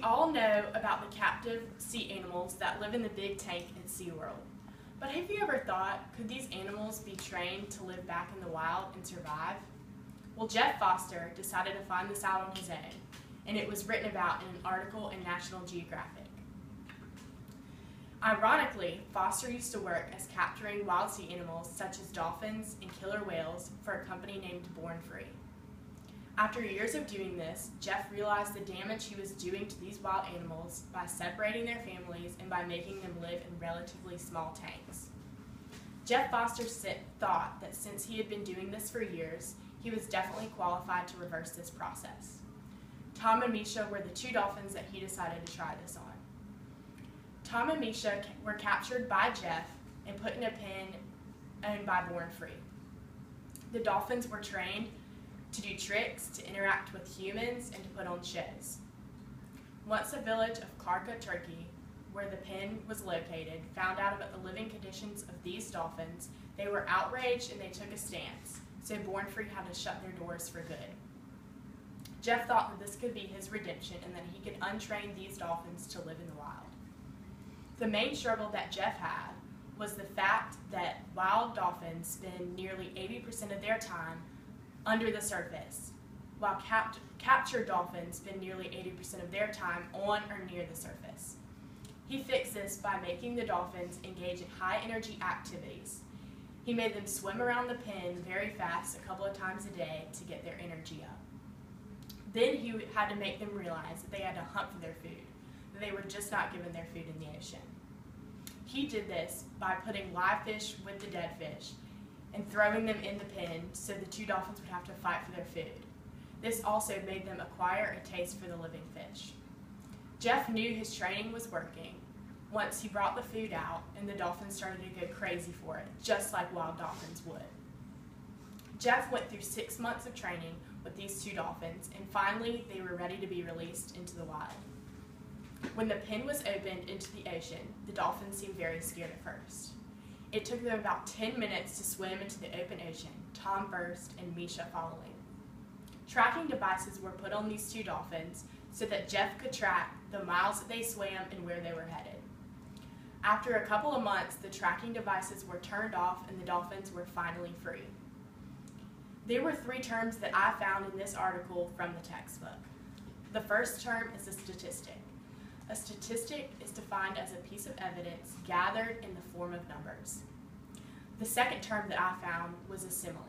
all know about the captive sea animals that live in the big tank at SeaWorld. But have you ever thought, could these animals be trained to live back in the wild and survive? Well, Jeff Foster decided to find this out on his own, and it was written about in an article in National Geographic. Ironically, Foster used to work as capturing wild sea animals such as dolphins and killer whales for a company named Born Free. After years of doing this, Jeff realized the damage he was doing to these wild animals by separating their families and by making them live in relatively small tanks. Jeff Foster thought that since he had been doing this for years, he was definitely qualified to reverse this process. Tom and Misha were the two dolphins that he decided to try this on. Tom and Misha were captured by Jeff and put in a pen owned by Born Free. The dolphins were trained to do tricks, to interact with humans, and to put on shows. Once the village of Clarka, Turkey, where the pen was located, found out about the living conditions of these dolphins, they were outraged and they took a stance, so Born Free had to shut their doors for good. Jeff thought that this could be his redemption and that he could untrain these dolphins to live in the wild. The main struggle that Jeff had was the fact that wild dolphins spend nearly 80% of their time under the surface, while captured dolphins spend nearly 80% of their time on or near the surface. He fixed this by making the dolphins engage in high-energy activities. He made them swim around the pen very fast a couple of times a day to get their energy up. Then he had to make them realize that they had to hunt for their food, that they were just not given their food in the ocean. He did this by putting live fish with the dead fish and throwing them in the pen so the two dolphins would have to fight for their food. This also made them acquire a taste for the living fish. Jeff knew his training was working once he brought the food out and the dolphins started to go crazy for it, just like wild dolphins would. Jeff went through 6 months of training with these two dolphins, and finally they were ready to be released into the wild. When the pen was opened into the ocean, the dolphins seemed very scared at first. It took them about 10 minutes to swim into the open ocean, Tom first and Misha following. Tracking devices were put on these two dolphins so that Jeff could track the miles that they swam and where they were headed. After a couple of months, the tracking devices were turned off and the dolphins were finally free. There were 3 terms that I found in this article from the textbook. The first term is a statistic. A statistic is defined as a piece of evidence gathered in the form of numbers. The second term that I found was a simile.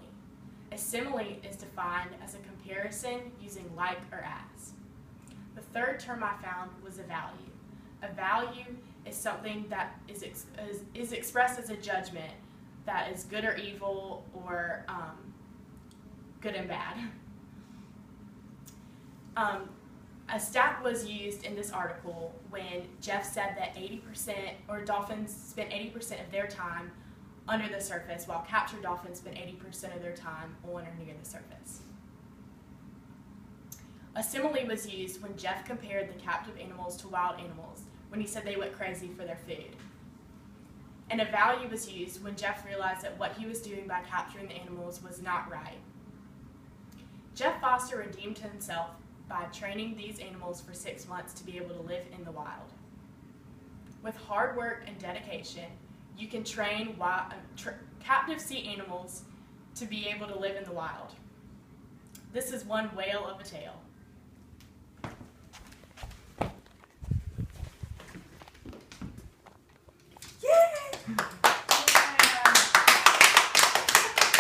A simile is defined as a comparison using like or as. The third term I found was a value. A value is something that is expressed as a judgment that is good or evil or good and bad. A stat was used in this article when Jeff said that 80% or dolphins spend 80% of their time under the surface, while captured dolphins spend 80% of their time on or near the surface. A simile was used when Jeff compared the captive animals to wild animals, when he said they went crazy for their food. And a value was used when Jeff realized that what he was doing by capturing the animals was not right. Jeff Foster redeemed himself by training these animals for 6 months to be able to live in the wild. With hard work and dedication, you can train captive sea animals to be able to live in the wild. This is one whale of a tale.